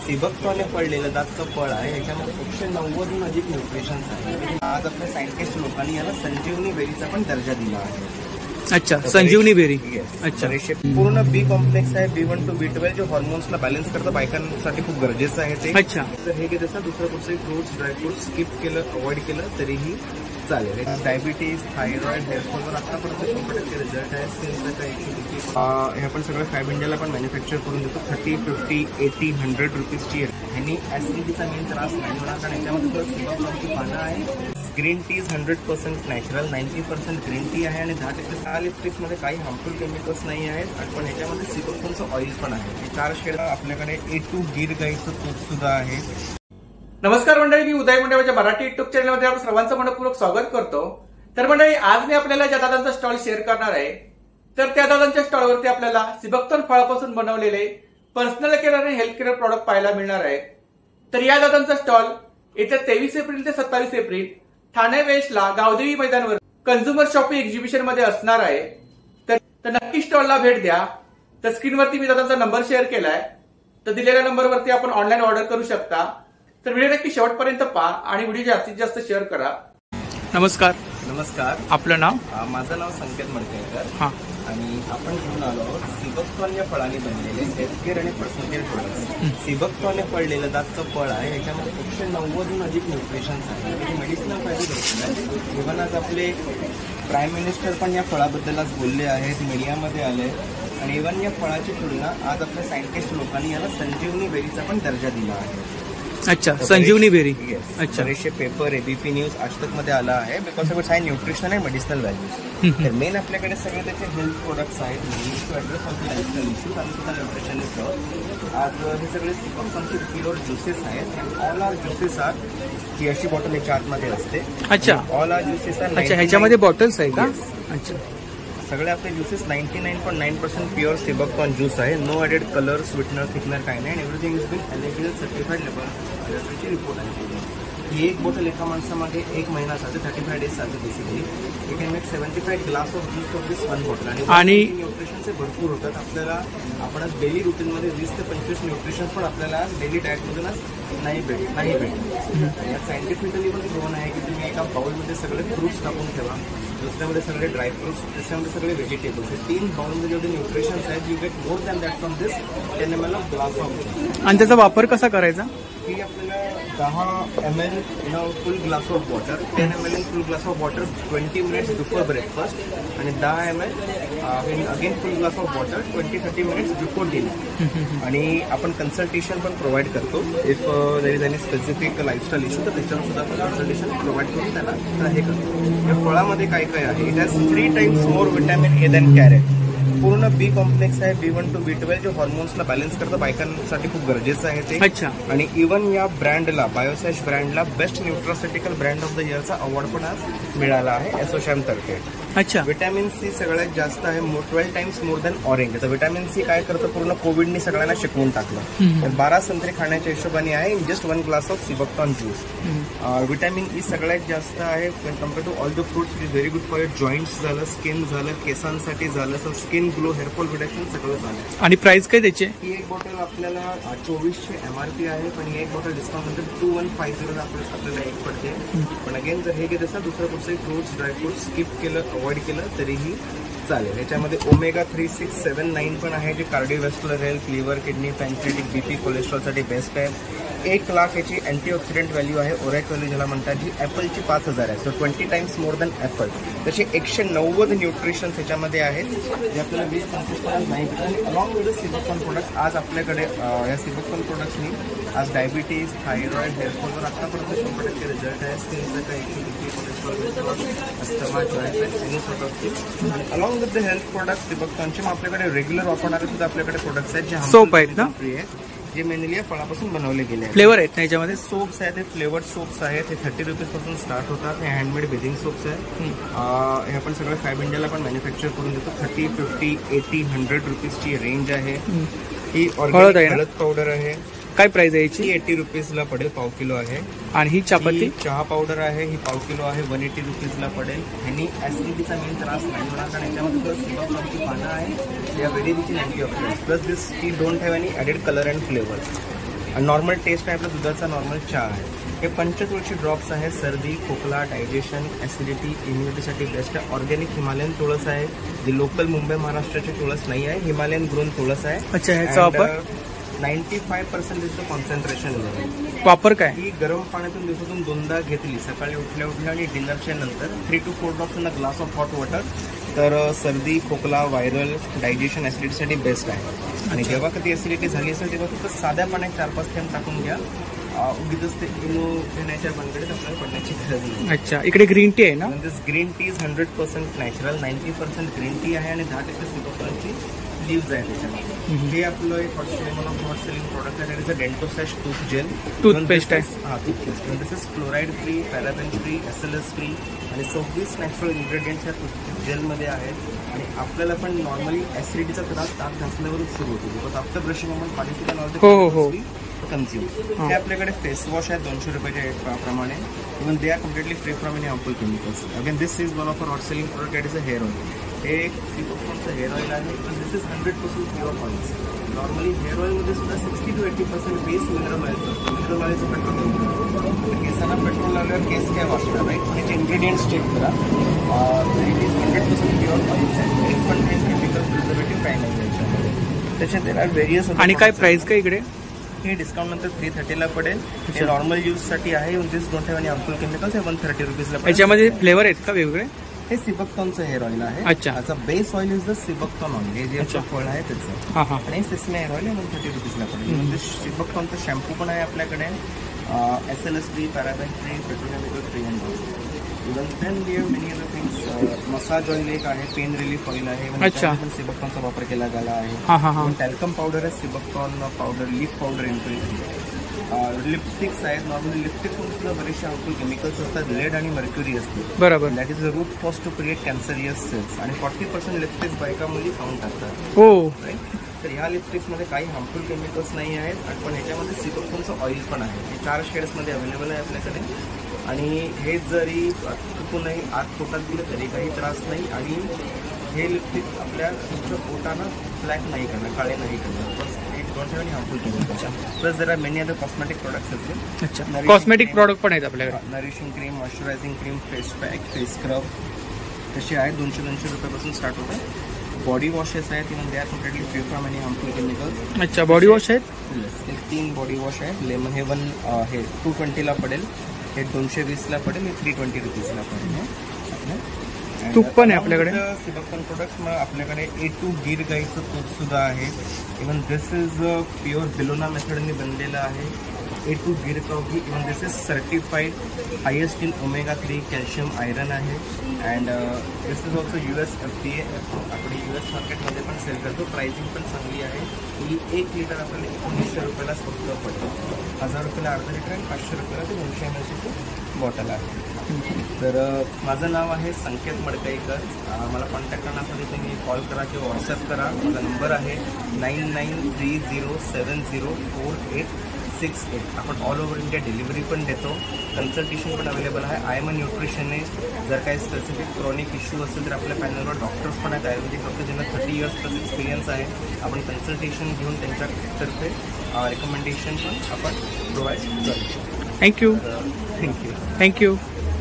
सिबकटॉने पडलेलं दातचं फळ आहे. याच्यामध्ये 190 अधिक न्यूट्रिशन्स आहेत. आज आपल्या सायंटिस्ट लोकांनी याला संजीवनी बेरीचा पण दर्जा दिला आहे. अच्छा, संजीवनी बेरी. अच्छा, पूर्ण बी कॉम्प्लेक्स आहे. B1 to B12 जे हॉर्मोन्सला बॅलन्स करतं, बायकांसाठी खूप गरजेचं आहे ते. अच्छा, तर हे घेत असं दुसरं कुठचंही फ्रुट्स ड्रायफ्रुट्स स्किप केलं, अवॉइड केलं तरीही चालेल. डायबिटीज, थायरॉइड, हेअरफॉलवर आतापर्यंत 100% रिझल्ट आहे. स्किनचं काही हे आपण सगळं फॅब इंडियाला पण मॅन्युफॅक्चर करून देतो. 30, 50, 80, 100 रुपीजची ह्यांनी ऍसिडिटीचा मेन त्रास नाही होणार, कारण याच्यामध्ये सिबकटॉनची पानं आहे. Green tea 100% natural, 90% green tea आहे आणि 10% सहा लिपस्टिक्समध्ये काही हार्मफुल केमिकल्स नाही आहेत. पण ह्याच्यामध्ये सिबकटॉनचं ऑइल पण आहे. हे 4 शेड आपल्याकडे A2 गिर गाईचं तूप सुद्धा आहे. नमस्कार मंडळी, मी उदय मुंडे माझ्या मराठी युट्यूब चॅनलमध्ये आपण सर्वांचं मनपूर्वक स्वागत करतो. तर मंडळी, आज मी आपल्याला ज्या दादांचा स्टॉल शेअर करणार आहे, तर त्या दादांच्या स्टॉलवरती आपल्याला सिबकटॉन फळापासून बनवलेले पर्सनल केअर आणि हेल्थ केअर प्रॉडक्ट पाहायला मिळणार आहे. तर या दादांचा स्टॉल येत्या 23 एप्रिल ते 27 एप्रिल ठाणे वेस्टला गावदेवी मैदानावर कन्झ्युमर शॉपिंग एक्झिबिशन मध्ये असणार आहे. तर नक्की स्टॉलला भेट द्या. तर स्क्रीनवरती मी दादांचा नंबर शेअर केलाय, तर दिलेल्या नंबरवरती आपण ऑनलाईन ऑर्डर करू शकता. तर व्हिडिओ नक्की शेवटपर्यंत पहा आणि व्हिडिओ जास्तीत जास्त शेअर करा. नमस्कार. नमस्कार, आपलं नाव? माझं नाव संकेत मडकेकर. हां, आणि आपण घेऊन आलो आहोत सिबकटॉन या फळाने बनलेले हेल्थ केअर आणि पर्सनल केअर प्रोडक्ट्स. सिबकटॉने पडलेलं दातचं फळ आहे. याच्यामध्ये 190 अधिक न्यूट्रिशन्स आहेत. त्याचे मेडिसिनल फायदे भरपूर आहेत. इव्हन आज आपले प्राईम मिनिस्टर पण या फळाबद्दल आज बोलले आहेत, मीडियामध्ये आले. आणि इव्हन या फळाची तुलना आज आपल्या सायंटिस्ट लोकांनी याला संजीवनी बेरीचा पण दर्जा दिला आहे. अच्छा, संजीवनी बेरी. अच्छा, बरेचसे पेपर एबीपी न्यूज आज तक मध्ये आला आहे, because of its high nutrition आणि मेडिसिनल व्हॅल्यूज. तर मेन आपल्याकडे सगळे त्याचे हेल्थ प्रोडक्ट्स आहेत. ॲड्रेस ऑफ लाईफस्टाईल इश्यूज आणि सुद्धा न्यूट्रिशनिस्ट आहोत. आज हे सगळे सिबकटॉनचे प्युअर ज्युसेस आहेत. ऑल आर ज्युसेस आर, ही अशी बॉटल याच्या आतमध्ये असते. अच्छा, ऑल आर ज्युसेस आर. अच्छा, ह्याच्यामध्ये बॉटल्स आहे का? अच्छा, सगळे आपले ज्युसेस 99.9% प्युअर सिबकटॉन ज्यूस आहे. No added colour, sweetener, thickener काही नाही. Everything is been eligible certified लेबरची रिपोर्ट आहे. ही एक बॉटल एका माणसामागे 1 महिना चालते, 35 डेज चालते. Basically you can make 75 glass of juice for this 1 bottle. आणि न्यूट्रिशनचे भरपूर होतात. आपल्याला आपण डेली रुटीनमध्ये 20 ते 25 न्यूट्रिशन्स पण आपल्याला डेली डाएटमधूनच नाही भेटत. यात सायंटिफिकली पण प्रूव्हन आहे की तुम्ही एका बाउलमध्ये सगळे फ्रुट्स टाकून ठेवा, दुसऱ्यामध्ये सगळे ड्रायफ्रुट्स, तिसऱ्यामध्ये सगळे व्हेजिटेबल्स. 3 बाउलमध्ये जेवढे न्यूट्रिशन्स आहेत, you get more than that from this 10 ml of glass of. आणि त्याचा वापर कसा करायचा? ही आपल्याला 10 ml in a full glass of water, 10 ml in full glass of water 20 minutes before breakfast, आणि 10 ml in again full glass of water 20-30 minutes before dinner. आणि आपण consultation पण प्रोव्हाइड करतो. If there is any specific lifestyle issue, तर त्याच्यावर सुद्धा आपण consultation provide करून त्याला हे करतो. या फळामध्ये काय काय आहे? It has 3 times more vitamin A than carrot. पूर्ण बी कॉम्प्लेक्स आहे. B1 to B12 जे हॉर्मोन्सला बॅलन्स करतं, बायकांसाठी खूप गरजेचं आहे ते. अच्छा, आणि इव्हन या ब्रँडला, बायोसॅश ब्रँडला best nutraceutical brand of the इयरचा अवॉर्ड पण आज मिळाला आहे एसोचॅम तर्फे. अच्छा, विटॅमिन सी सगळ्यात जास्त आहे, 12 times मोर दॅन ऑरेंज. तर विटॅमिन सी काय करतं, पूर्ण कोविडनी सगळ्यांना शिकवून टाकलं. तर 12 संत्रे खाण्याच्या हिशोबाने आहे in just 1 glass of seabuckthorn juice. Vitamin E सगळ्यात जास्त आहे when compare to all the fruits. It is very good for your joints झालं, स्किन झालं, केसांसाठी झालं, so skin glow, hairfall reduction सगळं झालं. आणि प्राइस काय त्याची? ही एक बॉटल आपल्याला 2400 MRP आहे, पण ही एक बॉटल डिस्काउंट नंतर 2150 आपल्याला एक पडते. पण अगेन जर हे घेत असाल दुसरं कुठचंही फ्रुट्स ड्रायफ्रुट्स स्किप केलं, अवॉइड केलं तरीही चालेल. याच्यामध्ये ओमेगा 3, 6, 7, 9 पण आहे, जे cardiovascular health, liver, kidney, pancreatic, BP, कोलेस्ट्रॉलसाठी बेस्ट आहे. 1 लाख याची अँटीऑक्सिडंट व्हॅल्यू आहे, ओरॅक व्हॅल्यू ज्याला म्हणतात, जी ॲपलची 5000 आहे. So 20 times more than Apple. तसे 190 न्यूट्रिशन्स याच्यामध्ये आहेत, जे आपल्याला 20-25 नाही भेटतात. अलॉंग विथ सिबकटॉन प्रोडक्ट्स आज आपल्याकडे या सिबकटॉन प्रोडक्ट्सनी आज डायबिटीज, थायरॉइड, हेअरफॉलवर आतापर्यंत 100% रिझल्ट आहे. स्किनचं काही asthma, joint pain, any sort of thing. आणि along with the health products सिबकटॉनचे मग आपल्याकडे रेग्युलर वापरणारे सुद्धा आपल्याकडे प्रोडक्ट्स आहेत, जे सोप आहेत ना, फ्री आहेत, जे मेनली फळापासून बनवले गेले आहेत. फ्लेवर आहेत ना याच्यामध्ये? सोप्स आहेत, हे फ्लेवर्ड सोप्स आहेत. हे 30 रुपीज पासून स्टार्ट होतात. हे हँडमेड बेथिंग सोप्स आहेत. हे आपण सगळं फॅब इंडियाला पण मॅन्युफॅक्चर करून देतो. 30, 50, 80, 100 रुपीजची रेंज आहे. ही ऑर्गॅनिक हळद पावडर आहे. काय प्राइस आहे याची? 80 रुपीजला पडेल, पाव किलो आहे. आणि ही चपाती चहा पावडर आहे, ही पाव किलो आहे, 180 रुपीजला पडेल. ह्यांनी ऍसिडिटीचा मेन त्रास नाही होणार, कारण याच्यामध्ये सिबकटॉनची पानं आहे, या very rich in antioxidants. Plus this tea don't have any added colour and flavours. Normal taste आहे आपला दुधाचा, नॉर्मल चहा आहे. हे पंचतुळशी ड्रॉप्स आहे. सर्दी, खोकला, डायजेशन, ॲसिडिटी, इम्युनिटीसाठी बेस्ट आहे. ऑर्गॅनिक हिमालयन तुळस आहे, जी लोकल मुंबई महाराष्ट्राची तुळस नाही आहे, हिमालयन ग्रोन तुळस आहे. अच्छा, ह्याचा वापर 95% इज द कॉन्सन्ट्रेशन लेवल. वापर काय? ही गरम पाण्यातून दिवसातून 2दा घेतली, सकाळी उठल्या आणि डिनरच्या नंतर 3 to 4 drops in a glass of hot water. तर सर्दी, खोकला, व्हायरल, डायजेशन, ॲसिडिटीसाठी बेस्ट आहे. आणि जेव्हा कधी ॲसिडिटी झाली असेल तेव्हा फक्त साध्या पाण्यात 4-5 थेंब टाकून घ्या. उगीच ते घेण्याच्या बनकडे आपल्याला पडण्याची गरज नाही. अच्छा, इकडे ग्रीन टी आहे ना? Green tea is 100% natural, 90% green tea आहे आणि 10% सिबोक्टॉनची लीव्ज आहे त्याच्यामध्ये. हे आपलं एक हॉट सेलिंग प्रोडक्ट आहे. Is a Dentosash tooth gel, toothpaste आहे. हां, toothpaste. This is fluoride free, paraben free, SLS free आणि 26 नॅचरल इन्ग्रेडियंट्स या जेलमध्ये आहेत. आणि आपल्याला पण नॉर्मली ॲसिडिटीचा त्रास दात घासल्यावरच सुरू होतो. बिकॉज आफ्टर ब्रशिंग आपण पाणी पिता नव्हतं कन्झ्युम. हे आपल्याकडे फेस वॉश आहे 200 रुपयाच्या प्रमाणे. Even they are completely free from any harmful chemicals. Again this is one of a hot selling product. It is a hair oil. हे सिबोक्टॉनचं हेअर ऑइल आहे. This is 100% pure oils. Normally hair ऑइलमध्ये सुद्धा 60 to 80% base mineral oils असतं. Mineral ऑइलचं petrol chemical. केसांना petrol लावल्यावर केस काय वाचणार, राईट? त्याचे इन्ग्रेडियंट्स चेक करा. इट इज 100% प्युअर ऑइल्स आहे. एक पण केमिकल प्रिझर्वेटिव्ह काही नाही त्याच्यामध्ये. त्याच्यात देर आर व्हेरियस. आणि काय प्राइस काय इकडे? हे डिस्काउंट नंतर 330ला पडेल. हे नॉर्मल यूजसाठी आहे. This don't have any harmful chemicals. 130 रुपीजला पडेल. याच्यामध्ये फ्लेवर आहेत का वेगवेगळे? हे सिबोक्टॉनचं हेअर ऑइल आहे. अच्छा. याचा base oil is the seabuckthorn oil. हे जे फळ आहे त्याचं. आणि सेसमे हेअर ऑइल 130 रुपीजला पडेल. म्हणजे सिबोक्टॉनचा शॅम्पू पण आहे आपल्याकडे. SLS फ्री, paraben free, petrochemical free and even then we have many other things. Massage oil एक आहे, पेन रिलीफ ऑइल आहे. अच्छा. पण सिबोक्टॉनचा वापर केला गेला आहे. टॅल्कम पावडर आहे, seabuckthorn powder, leaf powder into. Lipsticks आहेत. नॉर्मली लिपस्टिकमध्ये सुद्धा बरेचसे हार्मफुल केमिकल्स असतात. लेड आणि मर्क्युरी असते. बरोबर. That is a root cause to create cancerous cells. आणि 40% लिपस्टिक्स बायका मुली खाऊन टाकतात. हो, राईट. तर ह्या लिपस्टिक्समध्ये काही हार्मफुल केमिकल्स नाही आहेत. पण ह्याच्यामध्ये सिबोक्टॉनचं ऑइल पण आहे. हे 4 शेड्समध्ये अवेलेबल आहे आपल्याकडे. आणि हे जरी चुकूनही आत पोटात दिलं तरी काही त्रास नाही. आणि हे लिपस्टिक आपल्या तुमच्या पोटानं ब्लॅक नाही करणार, काळे नाही करणार. बस it don't have any harmful chemicals. Plus जर are many other cosmetic products असतील. अच्छा, कॉस्मेटिक प्रोडक्ट पण आहेत आपल्याकडे. Nourishing cream, moisturising cream, face pack, face scrub तसे आहेत. 200 रुपयापासून स्टार्ट होतात. बॉडी वॉशेस आहेत. Even they are completely free from any harmful chemicals. अच्छा, बॉडी वॉश आहेत. एक 3 बॉडी वॉश आहेत. लेमन हेवन हे 220ला पडेल. हे 220ला पडेल. हे 320 रुपीजला पडेल. तूप पण आहे आपल्याकडे. सिबोक्टॉन प्रोडक्ट्स मग आपल्याकडे A2 गिर गाईचं तूप सुद्धा आहे. Even this is pure bilona मेथडने बनलेलं आहे. A2 Gir coffee. Even this is certified highest in omega-3 calcium iron आहे. And this is also US FDA. आपण US मार्केटमध्ये पण सेल करतो. प्राइसिंग पण चांगली आहे. ही 1 लिटर आपल्याला 1900 रुपयाला स्वस्त पडतो. 1000 रुपयाला अर्धा लिटर आणि 500 रुपयाला ते 200 ml बॉटल आहे. तर माझं नाव आहे संकेत मडकईकर. मला कॉन्टॅक्ट करण्यासाठी तुम्ही कॉल करा किंवा व्हॉट्सअप करा. माझा नंबर आहे 9930704868. आपण ऑल ओव्हर इंडिया डिलिव्हरी पण देतो. कन्सल्टेशन पण अवेलेबल आहे. I am a nutritionist. जर काही स्पेसिफिक क्रॉनिक इश्यू असेल तर आपल्या पॅनलवर डॉक्टर्स पण आहेत आयुर्वेदिक डॉक्टर, ज्यांना 30 इयर्स प्लस एक्सपिरियन्स आहे. आपण कन्सल्टेशन घेऊन त्यांच्यातर्फे रिकमेंडेशन पण आपण प्रोव्हाइड करतो. थँक्यू. थँक्यू. थँक्यू.